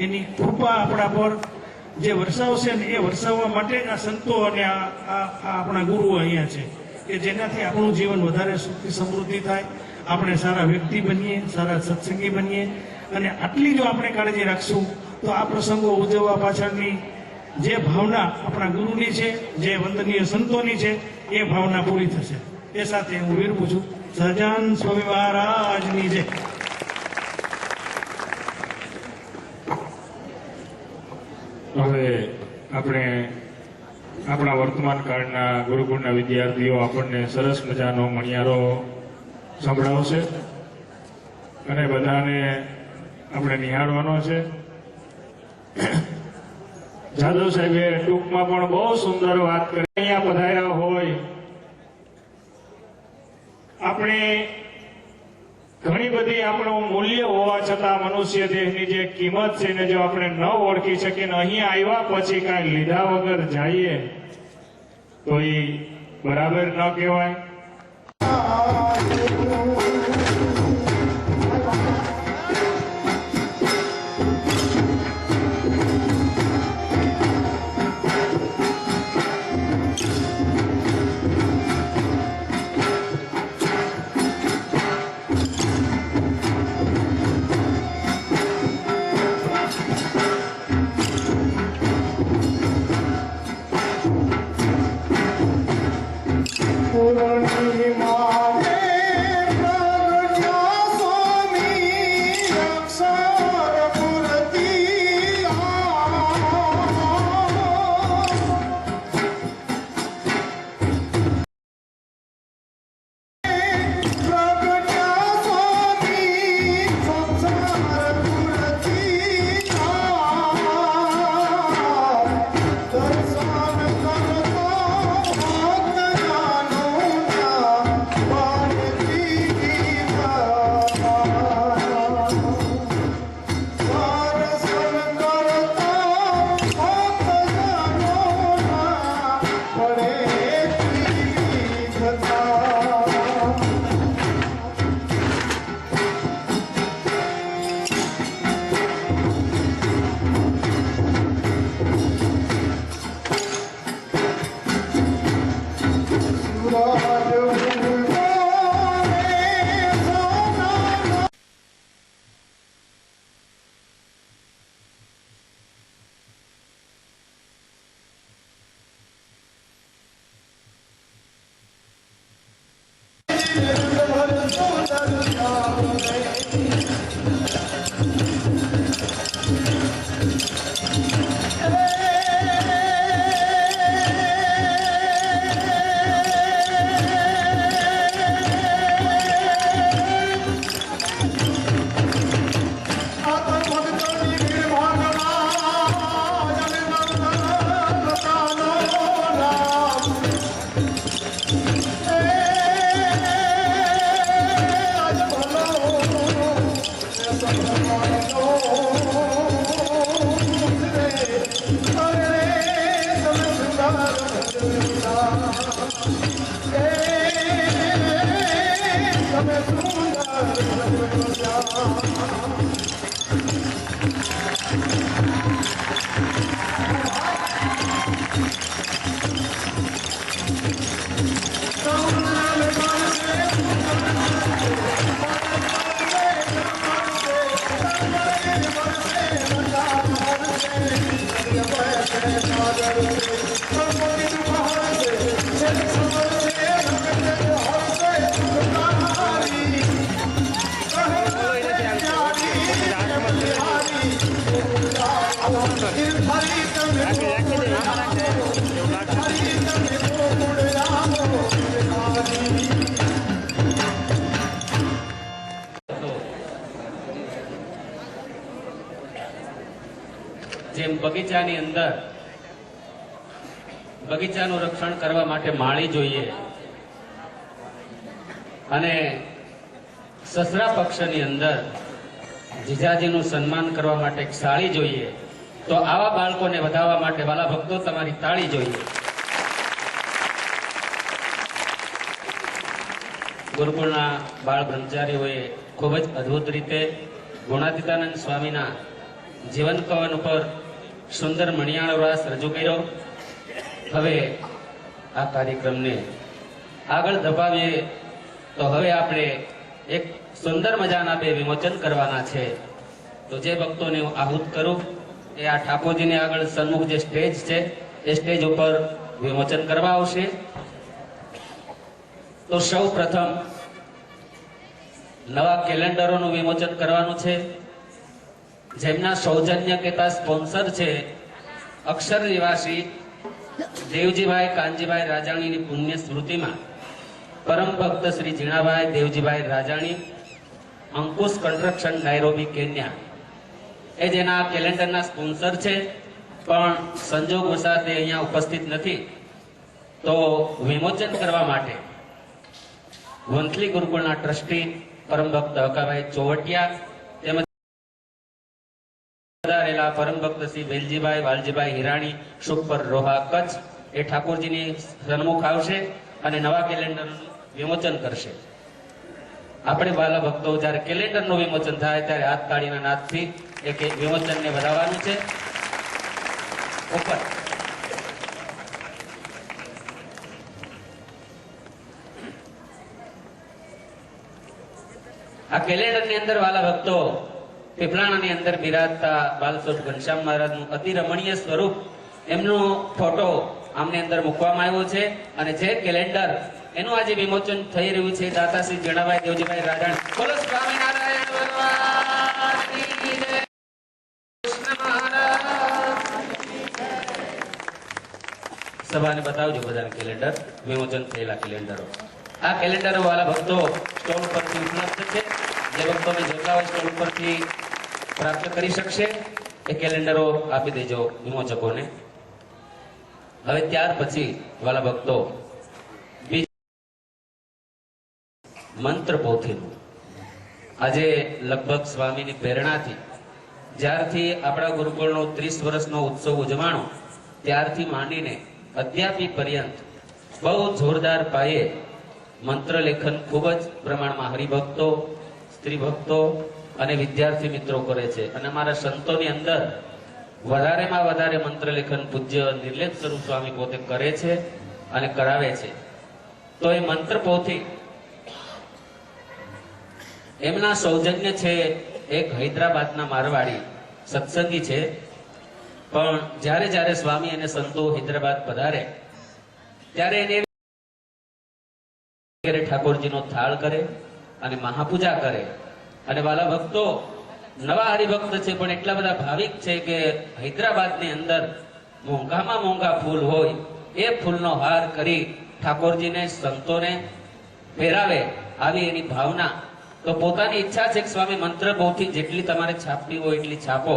એની કૃપા આપણા પર જે વરસાવશે ને એ વરસાવવા માટે આ સંતો અને આપણા ગુરુઓ અહીંયા છે કે જેનાથી આપણું જીવન વધારે સુખી સમૃદ્ધિ થાય, આપણે સારા વ્યક્તિ બનીએ, સારા સત્સંગી બનીએ. અને આટલી જો આપણે કાળજી રાખશું તો આ પ્રસંગો ઉજવવા પાછળની જે ભાવના આપણા ગુરુની છે, જે વંદનીય સંતોની છે, એ ભાવના પૂરી થશે. એ સાથે હું વિરમું છું. સહજાન સ્વામી મહારાજની જય. હવે આપણે આપણા વર્તમાન કાળના ગુરુકુળના વિદ્યાર્થીઓ આપણને સરસ મજાનો મણિયારો સંભળાવશે અને બધાને આપણે નિહાળવાનો છે. જાદવ સાહેબે ટૂંકમાં પણ બહુ સુંદર વાત કરી. અહીંયા પધાર્યા હોય આપણે ઘણી બધી આપણું મૂલ્ય હોવા છતાં મનુષ્ય દેહની જે કિંમત છે ને જો આપણે ન ઓળખી શકીએ ને અહીં આવ્યા પછી કાંઈ લીધા વગર જઈએ તો એ બરાબર ન કહેવાય. જેમ બગીચાની અંદર બગીચાનું રક્ષણ કરવા માટે માળી જોઈએ અને સસરા પક્ષની અંદર જીજાજીનું સન્માન કરવા માટે એક સાળી જોઈએ, તો આવા બાળકોને વધાવવા માટે વાલા ભક્તો તમારી તાળી જોઈએ. ગુરુકુળના બાળ બ્રહ્મચારીઓએ ખૂબ જ અદ્ભુત રીતે ગુણાતીતાનંદ સ્વામીના જીવન કવન ઉપર સુંદર મણિયાળો રાસ રજૂ કર્યો. હવે આ કાર્યક્રમને આગળ ધપાવીએ તો હવે આપણે એક સુંદર મજાના બે વિમોચન કરવાના છે. તો જે ભક્તોને હું આહુત કરું એ આ ઠાકોરજીની આગળ સન્મુખ જે સ્ટેજ છે એ સ્ટેજ ઉપર વિમોચન કરવા આવશે. તો સૌ પ્રથમ નવા કેલેન્ડરોનું વિમોચન કરવાનું છે, જેમના સૌજન્ય કહેતા સ્પોન્સર છે અક્ષર નિવાસી દેવજીભાઈ કાનજીભાઈ રાજાણીની પુણ્ય સ્મૃતિમાં પરમ ભક્ત શ્રી જીણાભાઈ દેવજીભાઈ રાજાણી, અંકુશ કન્સ્ટ્રક્શન, નાયરોબી, કેન્યા, એ જેના કેલેન્ડરના સ્પોન્સર છે, પણ સંજોગ વસાતે અહીંયા ઉપસ્થિત નથી. તો વિમોચન કરવા માટે વંથલી ગુરુકુળના ટ્રસ્ટી પરમ ભક્ત હકાભાઈ ચોવટિયા તેમજ પધારેલા પરમ ભક્ત શ્રી વેલજીભાઈ વાલજીભાઈ હિરાણી, સુખપર, રોહા, કચ્છ, એ ઠાકોરજીની સન્મુખ આવશે અને નવા કેલેન્ડરનું વિમોચન કરશે. આપણે વાલા ભક્તો જ્યારે કેલેન્ડરનું વિમોચન થાય ત્યારે હાથ તાળીના નાદથી એક વિમોચનને વધારવાનું છે. ઉપર આ કેલેન્ડરની અંદર વાલા ભક્તો પીપળાણાની અંદર બિરાજતા બાલસોટ ઘનશ્યામ મહારાજનું અતિ રમણીય સ્વરૂપ, એમનો ફોટો આમની અંદર મૂકવામાં આવ્યો છે. અને જે કેલેન્ડર એનું આજે વિમોચન થઈ રહ્યું છે દાતા શ્રી જીણાભાઈ દેવજીભાઈ રાજાણી. બોલો સ્વામિનારાયણ ભગવાનની જય. કૃષ્ણ મહારાજ. સભાને બતાવજો બધાને કેલેન્ડર, વિમોચન થયેલા કેલેન્ડરો. આ કેલેન્ડરો વાળા ભક્તો સ્ટોલ પરથી ઉપલબ્ધ છે. જે ભક્તોને જોતા હોય સ્ટોલ પરથી પ્રાપ્ત કરી શકશે. એ કેલેન્ડરો આપી દેજો વિમોચકોને. હવે ત્યાર પછી વાલા ભક્તો મંત્ર પોથીનું આજે લગભગ સ્વામીની પ્રેરણાથી જ્યારથી આપણા ગુરુકુળનો 30 વર્ષનો ઉત્સવ ઉજવાણો ત્યારથી માંડીને અદ્યાપી પર્યંત બહુ જોરદાર પાયે મંત્ર લેખન ખૂબ જ પ્રમાણમાં હરિભક્તો, સ્ત્રી ભક્તો અને વિદ્યાર્થી મિત્રો કરે છે. અને અમારા સંતોની અંદર વધારેમાં વધારે મંત્ર લેખન પૂજ્ય નિર્લેપ સ્વરૂપ સ્વામી પોતે કરે છે અને કરાવે છે. તો એ મંત્ર પોથી એમના સૌજન્ય છે. એક હૈદરાબાદના મારવાડી સત્સંગી છે, પણ જ્યારે જ્યારે સ્વામી અને સંતો હૈદરાબાદ પધારે ત્યારે એને ઠાકોરજીનો થાળ કરે અને મહાપૂજા કરે. અને વાલા ભક્તો નવા હરિભક્ત છે પણ એટલા બધા ભાવિક છે કે હૈદરાબાદની અંદર મોંઘામાં મોંઘા ફૂલ હોય એ ફૂલનો હાર કરી ઠાકોરજીને સંતોને પહેરાવે, આવી એની ભાવના. તો પોતાની ઈચ્છા છે કે સ્વામી મંત્ર પોથી જેટલી તમારે છાપવી હોય એટલી છાપો,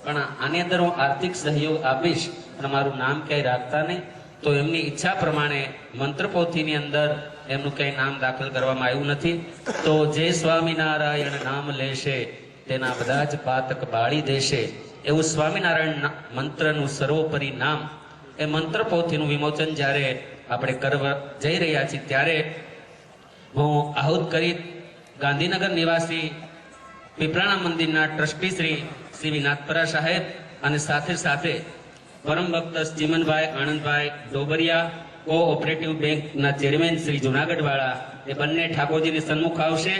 પણ આની અંદર હું આર્થિક સહયોગ આપીશ અને મારું નામ ક્યાંય રાખતા નહીં. તો એમની ઈચ્છા પ્રમાણે મંત્ર પોથીની અંદર એમનું ક્યાંય નામ દાખલ કરવામાં આવ્યું નથી. તો જે સ્વામિનારાયણ નામ લેશે તેના બધા જ પાતક બાળી દેશે, એવું સ્વામિનારાયણ મંત્રનું સર્વોપરી નામ એ મંત્ર પોથીનું વિમોચન જ્યારે આપણે કરવા જઈ રહ્યા છીએ ત્યારે હું આહુત કરી ગાંધીનગર નિવાસી પીપળાણા મંદિરના ટ્રસ્ટી શ્રી વિનાથપરા સાહેબ અને સાથે સાથે પરમ ભક્ત ચીમનભાઈ આનંદભાઈ ડોબરિયા, કોઓપરેટિવ બેંકના ચેરમેન શ્રી જુનાગઢ વાળા, એ બંને ઠાકોરજીની સન્મુખ આવશે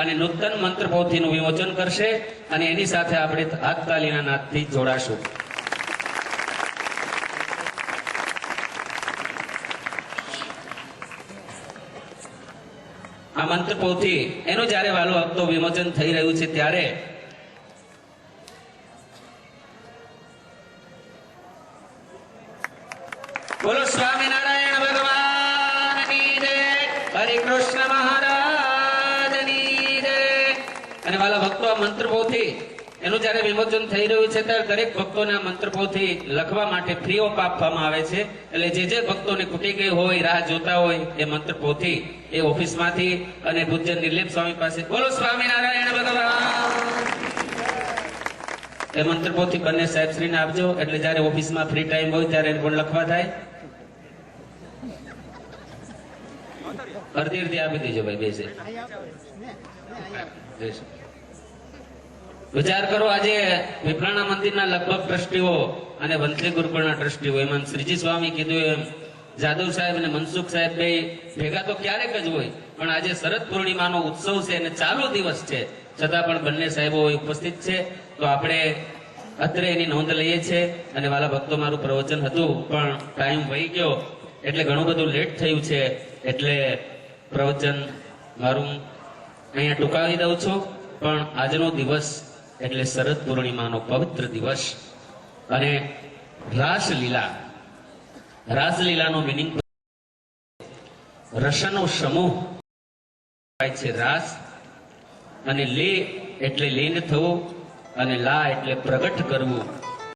અને નૂતન મંત્ર પોથીનું વિમોચન કરશે. અને એની સાથે આપણે હાથ તાલીના નાદથી જોડાશું. આ મંત્ર પોથી એનું જયારે વાલો ભક્તો વિમોચન થઈ રહ્યું છે ત્યારે બોલો સ્વામિનારાયણ ભગવાનની જય. હરે કૃષ્ણ મહારાજની જય. અને વાલા ભક્તો આ મંત્ર પોથી એનું જયારે વિમોચન થઈ રહ્યું છે ત્યારે દરેક ભક્તોને આ મંત્ર પોથી લખવા માટે ફ્રી ઓફ આપવામાં આવે છે. એટલે જે ભક્તોને ખૂટી ગઈ હોય, રાહ જોતા હોય, એ મંત્ર પોથી એ ઓફિસમાંથી અને પૂજ્ય નિર્લેપ સ્વામી પાસે બોલો સ્વામિનારાયણ ભગવાન એ મંત્ર પોથી બંને સાહેબશ્રીને આપજો. એટલે જયારે ઓફિસમાં ફ્રી ટાઈમ હોય ત્યારે પણ લખવા થાય. અડધી આપી દેજો ભાઈ, બેસે. વિચાર કરો, આજે પીપળાણા મંદિરના લગભગ ટ્રસ્ટીઓ અને વંથલી ગુરુકુળના ટ્રસ્ટીઓ, એમાં શ્રીજી સ્વામી કીધું એમ જાદવ સાહેબ અને મનસુખ સાહેબ બે ભેગા તો ક્યારેક જ હોય, પણ આજે શરદ પૂર્ણિમાનો ઉત્સવ છે અને ચાલુ દિવસ છે, છતાં પણ બંને સાહેબો ઉપસ્થિત છે. તો આપણે અત્રે એની નોંધ લઈએ છીએ. અને વાલા ભક્તો, મારું પ્રવચન હતું પણ ટાઈમ વહી ગયો એટલે ઘણું બધું લેટ થયું છે, એટલે પ્રવચન મારું અહીંયા ટૂંકાવી દઉં છું. પણ આજનો દિવસ એટલે શરદ પૂર્ણિમાનો પવિત્ર દિવસ અને રાસલીલાનો મિનિંગ રસનો સમૂહ છે. રાસ અને લે એટલે લીન થવું અને લા એટલે પ્રગટ કરવું.